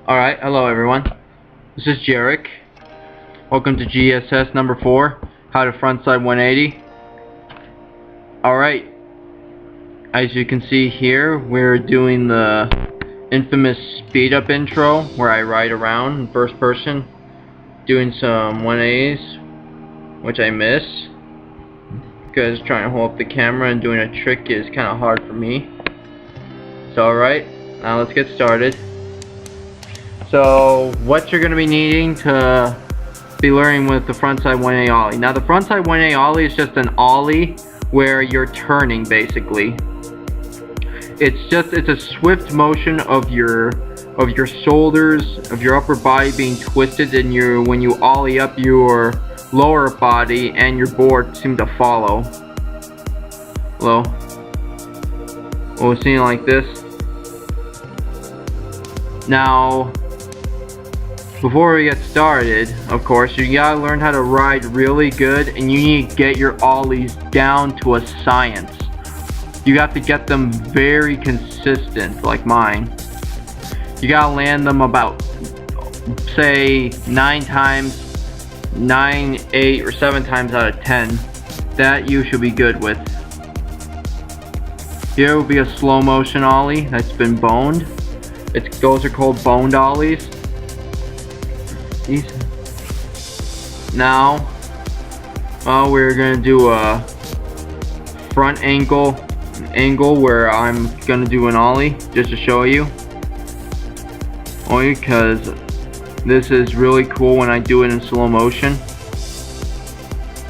Alright, hello everyone. This is Gerrek. Welcome to G.S.S number 4, how to frontside 180. Alright, as you can see here, we're doing the infamous speed up intro where I ride around in first person doing some 180s, which I miss because trying to hold up the camera and doing a trick is kind of hard for me. So alright, now let's get started. So what you're going to be needing to be learning with the frontside 180 ollie. Now the frontside 180 ollie is just an ollie where you're turning basically. It's a swift motion of your shoulders, of your upper body being twisted, and when you ollie up, your lower body and your board seem to follow. Hello. We'll see it like this. Now before we get started, of course, you gotta learn how to ride really good, and you need to get your ollies down to a science. You have to get them very consistent, like mine. You gotta land them about, say, 9 times, 9, 8, or 7 times out of 10. That you should be good with. Here will be a slow motion ollie that's been boned. Those are called boned ollies. Now, we're gonna do a front angle where I'm gonna do an ollie just to show you. Only because this is really cool when I do it in slow motion.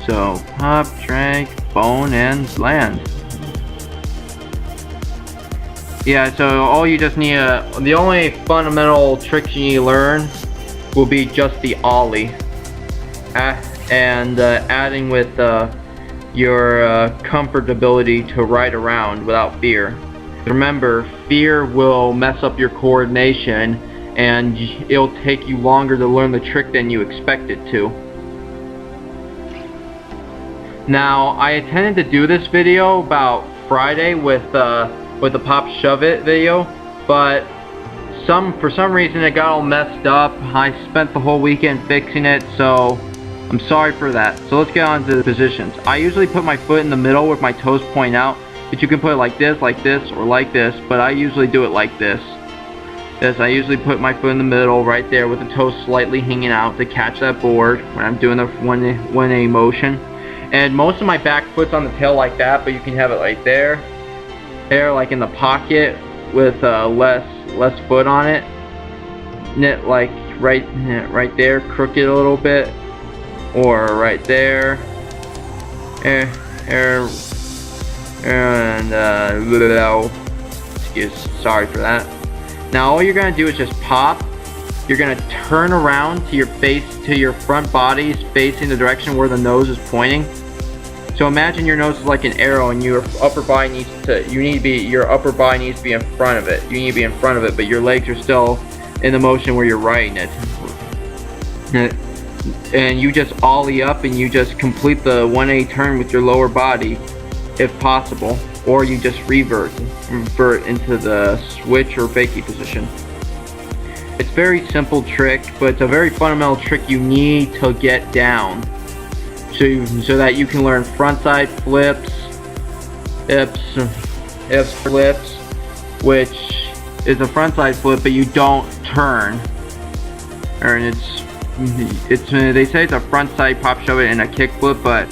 So pop, drag, bone, and land. Yeah, so all you just need the only fundamental tricks you need to learn will be just the ollie, and adding with your comfortability to ride around without fear. Remember, fear will mess up your coordination, and it'll take you longer to learn the trick than you expect it to. Now, I intended to do this video about Friday with the Pop Shove It video, but for some reason it got all messed up. I spent the whole weekend fixing it, so I'm sorry for that. So let's get on to the positions. I usually put my foot in the middle with my toes pointing out, but you can put it like this, or like this, but I usually do it like this. I usually put my foot in the middle right there with the toes slightly hanging out to catch that board when I'm doing the 180 motion. And most of my back foot's on the tail like that, but you can have it like there, like in the pocket with less foot on it. Knit like right there, crooked a little bit, or right there, and sorry for that. Now all you're gonna do is just pop. You're gonna turn around to your front body is facing the direction where the nose is pointing. So imagine your nose is like an arrow, and your upper body needs to be in front of it. You need to be in front of it, but your legs are still in the motion where you're riding it. And you just ollie up, and you just complete the 180 turn with your lower body, if possible, or you just revert into the switch or fakie position. It's a very simple trick, but it's a very fundamental trick you need to get down. So that you can learn frontside flips, flips, which is a frontside flip, but you don't turn. And they say it's a frontside pop shove it and a kick flip, but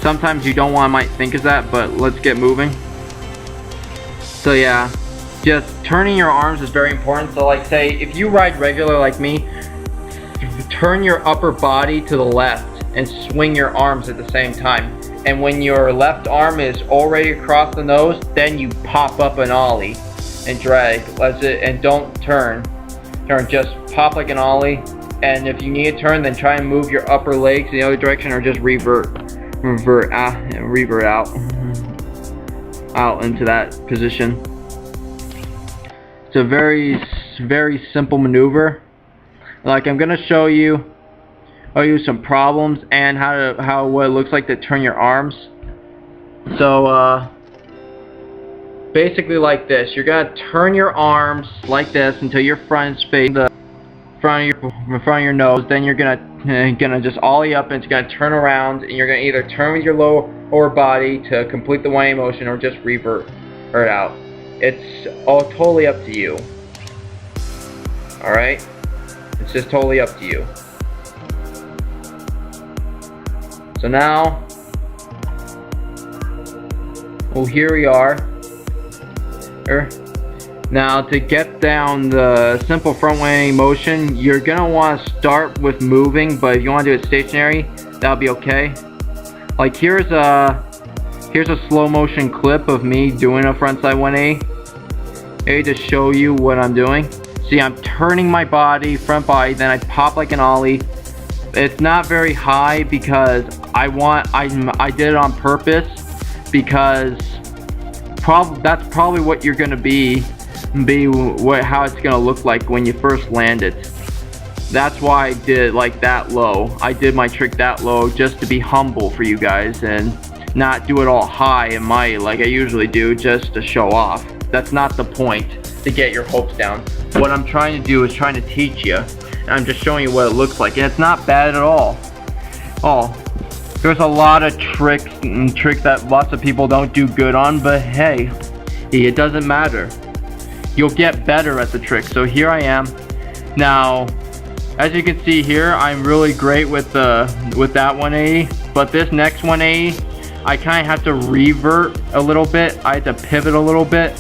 sometimes you might think of that. But let's get moving. So yeah, just turning your arms is very important. So like, say if you ride regular like me, turn your upper body to the left and swing your arms at the same time. And when your left arm is already across the nose, then you pop up an ollie and drag. And don't turn. Just pop like an ollie. And if you need to turn, then try and move your upper legs in the other direction, or just revert out into that position. It's a very, very simple maneuver. Like, I'm gonna show you some problems and what it looks like to turn your arms. So basically like this. You're gonna turn your arms like this until your front is facing front of your nose. Then you're gonna just ollie up, and it's gonna turn around, and you're gonna either turn with your lower body to complete the 180 motion, or just revert it out. It's all totally up to you. All right, it's just totally up to you. So now, well, here we are. Now, to get down the simple front 180 motion, you're gonna want to start with moving, but if you want to do it stationary, that'll be okay. Like here's a slow motion clip of me doing a frontside 180. Maybe to show you what I'm doing. See, I'm turning my body, front body, then I pop like an ollie. It's not very high because I did it on purpose, because that's probably what you're gonna be how it's gonna look like when you first land it. That's why I did it like that low. I did my trick that low just to be humble for you guys and not do it all high and mighty like I usually do just to show off. That's not the point, to get your hopes down. What I'm trying to do is trying to teach you, and I'm just showing you what it looks like, and it's not bad at all. There's a lot of tricks that lots of people don't do good on, but hey, it doesn't matter. You'll get better at the trick. So here I am. Now, as you can see here, I'm really great with that 180, but this next 180, I kind of have to revert a little bit. I had to pivot a little bit.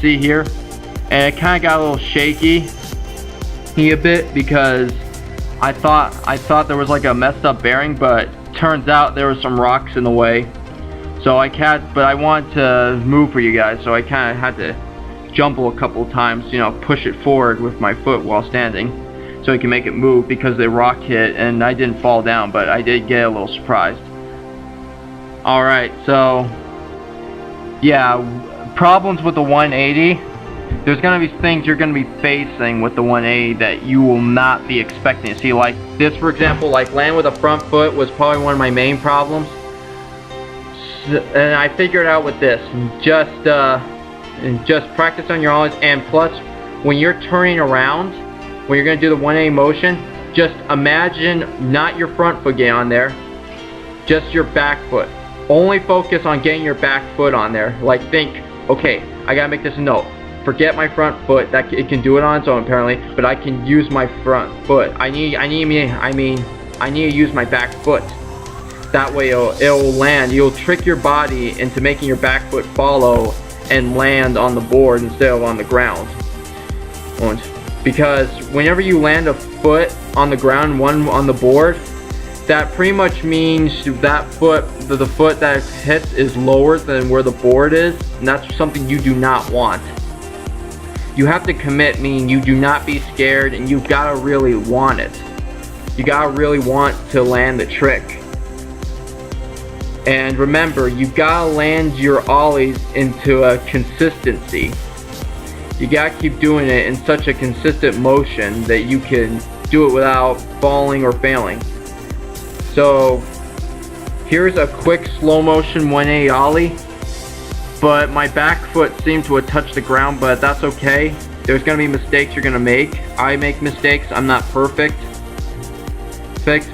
See here, and it kind of got a little shaky a bit because I thought there was like a messed up bearing, but turns out there was some rocks in the way. So but I want to move for you guys, so I kind of had to jumble a couple of times, you know, push it forward with my foot while standing, so I can make it move because the rock hit and I didn't fall down, but I did get a little surprised. Alright, so yeah, problems with the 180. There's gonna be things you're gonna be facing with the 180 that you will not be expecting to see. Like this, for example, like land with a front foot was probably one of my main problems. And I figured out with this, just practice on your ollies, and plus when you're turning around, when you're gonna do the 180 motion, just imagine not your front foot getting on there, just your back foot. Only focus on getting your back foot on there. Like think, okay, I gotta make this a note. Forget my front foot. That it can do it on its own apparently, but I can use my front foot. I need to use my back foot. That way it'll land. You'll trick your body into making your back foot follow and land on the board instead of on the ground. Because whenever you land a foot on the ground, one on the board, that pretty much means that foot, the foot that hits is lower than where the board is, and that's something you do not want. You have to commit, meaning you do not be scared, and you've got to really want it. You got to really want to land the trick. And remember, you've got to land your ollies into a consistency. You got to keep doing it in such a consistent motion that you can do it without falling or failing. So here's a quick slow motion 180 ollie, but my back foot seemed to have touched the ground, but that's okay. There's gonna be mistakes you're gonna make. I make mistakes. I'm not perfect,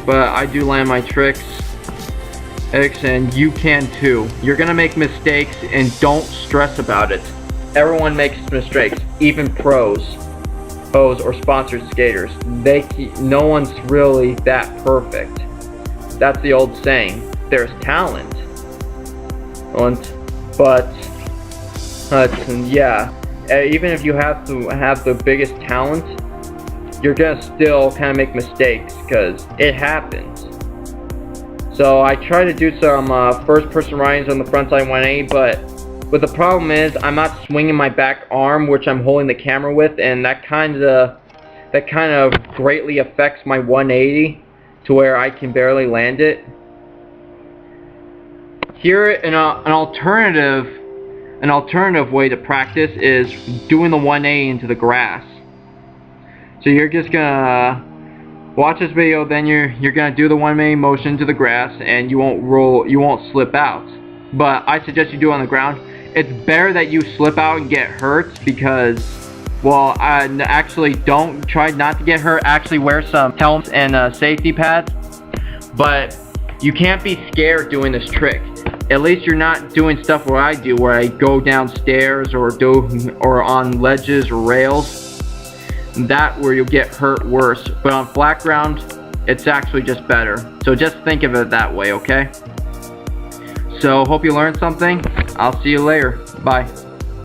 but I do land my tricks, and you can too. You're gonna make mistakes, and don't stress about it. Everyone makes mistakes, even pros or sponsored skaters. No one's really that perfect. That's the old saying. There's talent, but yeah, even if you have to have the biggest talent, you're gonna still kind of make mistakes because it happens. So I try to do some first-person ridings on the frontside 180, but the problem is I'm not swinging my back arm, which I'm holding the camera with, and that kind of greatly affects my 180 to where I can barely land it. Here, an alternative way to practice is doing the 180 into the grass. So you're just gonna watch this video, then you're gonna do the 180 motion into the grass, and you won't slip out. But I suggest you do it on the ground. It's better that you slip out and get hurt, because well, actually don't try not to get hurt. Actually wear some helmets and safety pads. But you can't be scared doing this trick. At least you're not doing stuff where I do, where I go downstairs or on ledges or rails. That where you'll get hurt worse. But on flat ground, it's actually just better. So just think of it that way, okay? So hope you learned something. I'll see you later. Bye.